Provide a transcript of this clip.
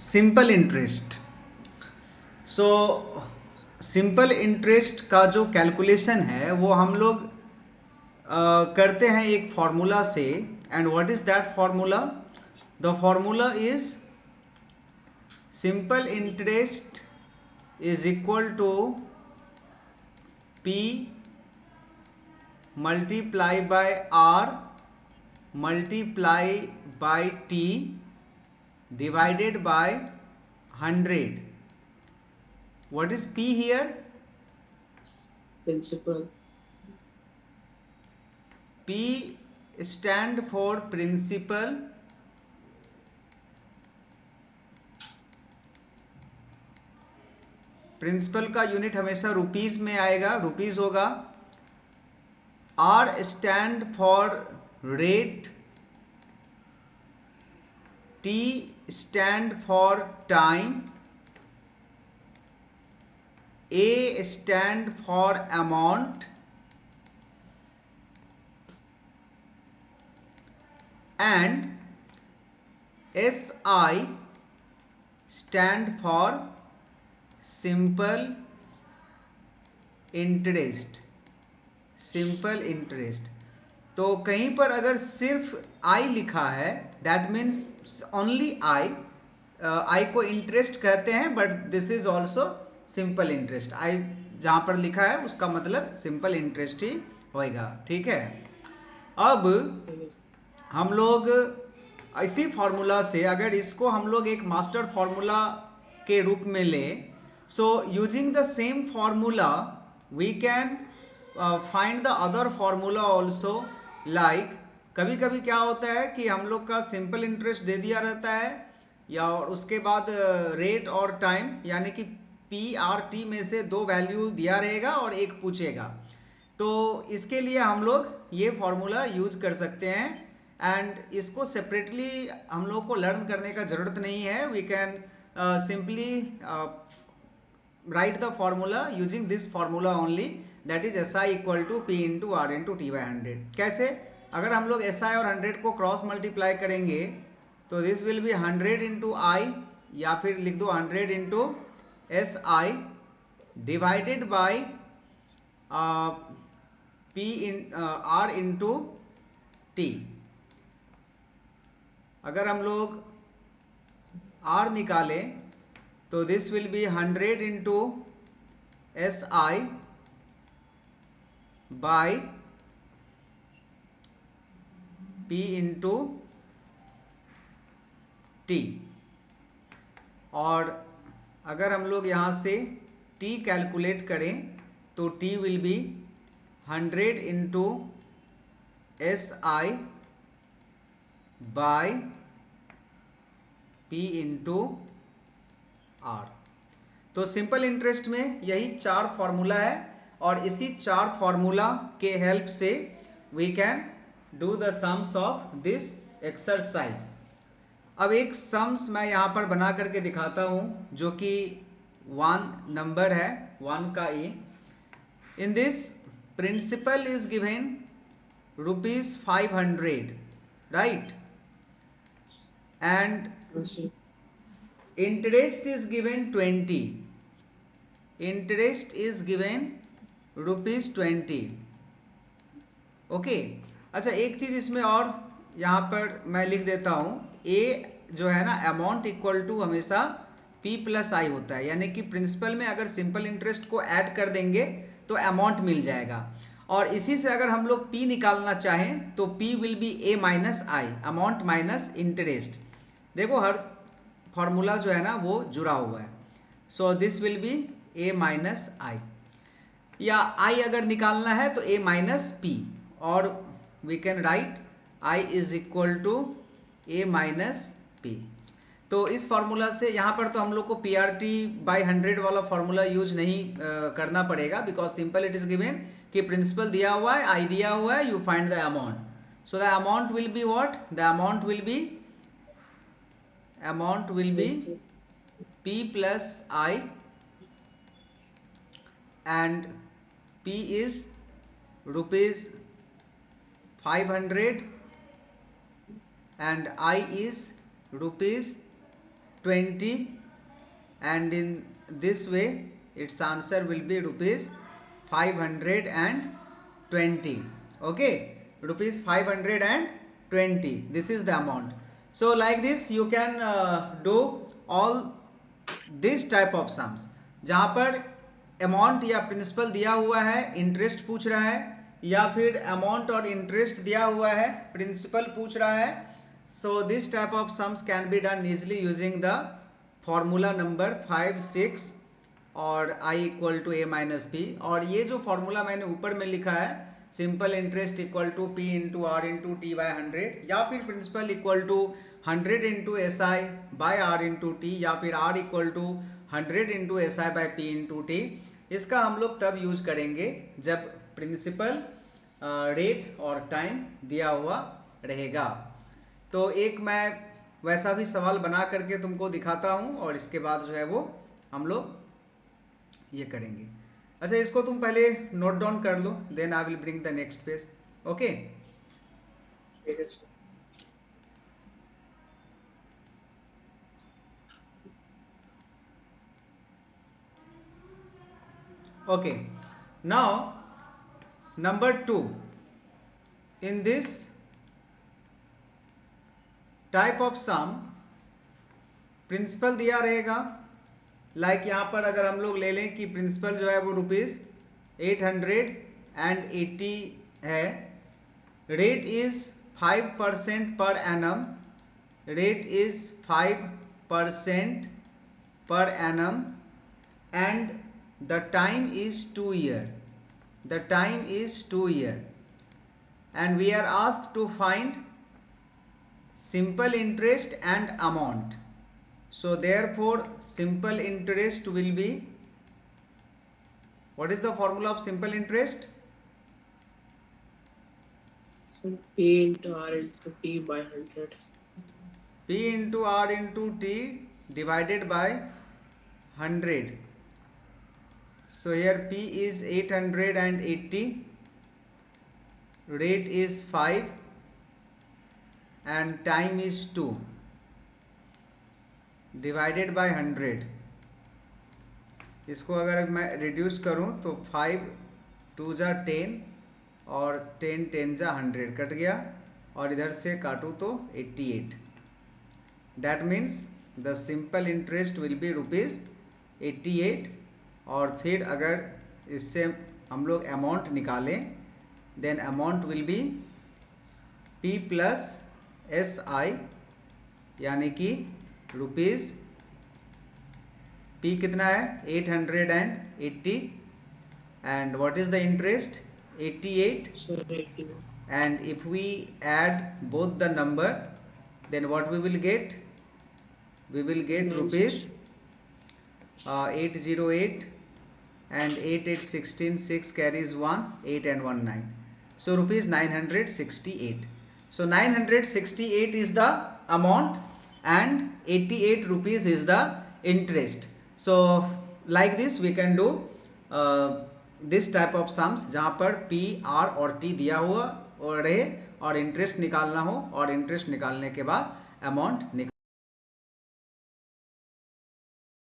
Simple interest. So simple interest का जो calculation है वो हम लोग करते हैं एक फार्मूला से। And what is that formula? The formula is simple interest is equal to P multiply by R multiply by T divided by 100. What is P here? Principal. P stand for principal. Principal का unit हमेशा rupees में आएगा, rupees होगा। R stand for rate, T stand for time, A stand for amount, and SI stand for simple interest। Simple interest. तो कहीं पर अगर सिर्फ आई लिखा है that means only I, I को इंटरेस्ट कहते हैं, but this is also simple interest. I जहां पर लिखा है उसका मतलब सिंपल इंटरेस्ट ही होएगा। ठीक है, अब हम लोग इसी फार्मूला से अगर इसको हम लोग एक मास्टर फार्मूला के रूप में लें, so using the same formula we can find the other formula also. Like कभी कभी क्या होता है कि हम लोग का सिंपल इंटरेस्ट दे दिया रहता है, या और उसके बाद रेट और टाइम, यानी कि पी आर टी में से दो वैल्यू दिया रहेगा और एक पूछेगा। तो इसके लिए हम लोग ये फॉर्मूला यूज कर सकते हैं, एंड इसको सेपरेटली हम लोग को लर्न करने का ज़रूरत नहीं है। We can simply write the formula using this formula only, that is SI equal to P into R into T by 100। कैसे? अगर हम लोग SI और 100 को क्रॉस मल्टीप्लाई करेंगे तो this will be 100 into I, या फिर लिख दो 100 into SI divided by P in R into T। अगर हम लोग R निकालें तो this will be 100 into SI by P into T। और अगर हम लोग यहाँ से T कैलकुलेट करें तो T will be 100 into SI by P into R। तो सिंपल इंटरेस्ट में यही चार फॉर्मूला है, और इसी चार फॉर्मूला के हेल्प से we can do the sums of this exercise. अब एक सम्स मैं यहाँ पर बना करके दिखाता हूँ, जो कि 1 नंबर है, 1 का A. In this principal is given ₹500, right, and interest is given 20, interest is given ₹20। Okay, अच्छा एक चीज इसमें और यहाँ पर मैं लिख देता हूँ, ए जो है ना अमाउंट इक्वल टू हमेशा पी प्लस आई होता है, यानी कि प्रिंसिपल में अगर सिंपल इंटरेस्ट को ऐड कर देंगे तो अमाउंट मिल जाएगा। और इसी से अगर हम लोग पी निकालना चाहें तो P will be A minus I, amount minus interest. देखो हर फॉर्मूला जो है ना वो जुड़ा हुआ है। So this will be A minus I, या आई अगर निकालना है तो ए माइनस पी, और we can write I is equal to A minus P. तो इस फार्मूला से यहाँ पर तो हम लोग को पी आर टी बाई 100 वाला फार्मूला यूज नहीं करना पड़ेगा, because simple it is given कि प्रिंसिपल दिया हुआ है, आई दिया हुआ है, you find the amount. So the amount will be what? The amount will be P plus I, and P is ₹500 and I is 20, and in this way its answer will be rupees 520. Okay, rupees 520, this is the amount. So like this you can do all this type of sums, जहां पर amount या principal दिया हुआ है, interest पूछ रहा है, या फिर अमाउंट और इंटरेस्ट दिया हुआ है, प्रिंसिपल पूछ रहा है. So this type of sums can be done easily using the formula number 5, 6 और i equal to a minus B. और ये जो फॉर्मूला मैंने ऊपर में लिखा है, simple interest equal to p into R into T by 100, या फिर principal equal to 100 into S I by R into T, या फिर r equal to 100 into S I by P into T. इसका हम लोग तब यूज करेंगे जब प्रिंसिपल, रेट और टाइम दिया हुआ रहेगा. तो एक मैं वैसा भी सवाल बना करके तुमको दिखाता हूँ, और इसके बाद जो है वो हम लोग ये करेंगे. अच्छा, इसको तुम पहले नोट डाउन कर लो, then I will bring the next page. Okay, okay. Now number 2, in this type of sum principal दिया रहेगा. लाइक यहाँ पर अगर हम लोग ले लें कि प्रिंसिपल जो है वो रुपीज़ 880 है, rate is 5% per annum, rate is 5% per annum, and the time is 2 year, the time is 2 year, and we are asked to find simple interest and amount. So therefore simple interest will be, what is the formula of simple interest? So P into R into T by 100. P into R into T divided by 100. So here P is 880, rate is 5 and time is 2, divided by 100. इसको अगर मैं reduce करूं तो 5 2 जा 10 और 10 10 जा 100 cut गया, और इधर से काटूं तो 88. That means the simple interest will be rupees 88. और फिर अगर इससे हम लोग अमाउंट निकालें, then amount will be P plus S I, यानी कि रुपीज़ P कितना है 880, and what is the interest 88, and if we add both the number, then what we will get, we will get rupees 808, and 8 8 16, 6 carries 1, 8 and 1 9, so rupees 968. So 968 is the amount and 88 rupees is the interest. So like this we can do this type of sums, जहाँ पर P, R और T दिया हुआ रहे और interest निकालना हो, और इंटरेस्ट निकालने के बाद अमाउंट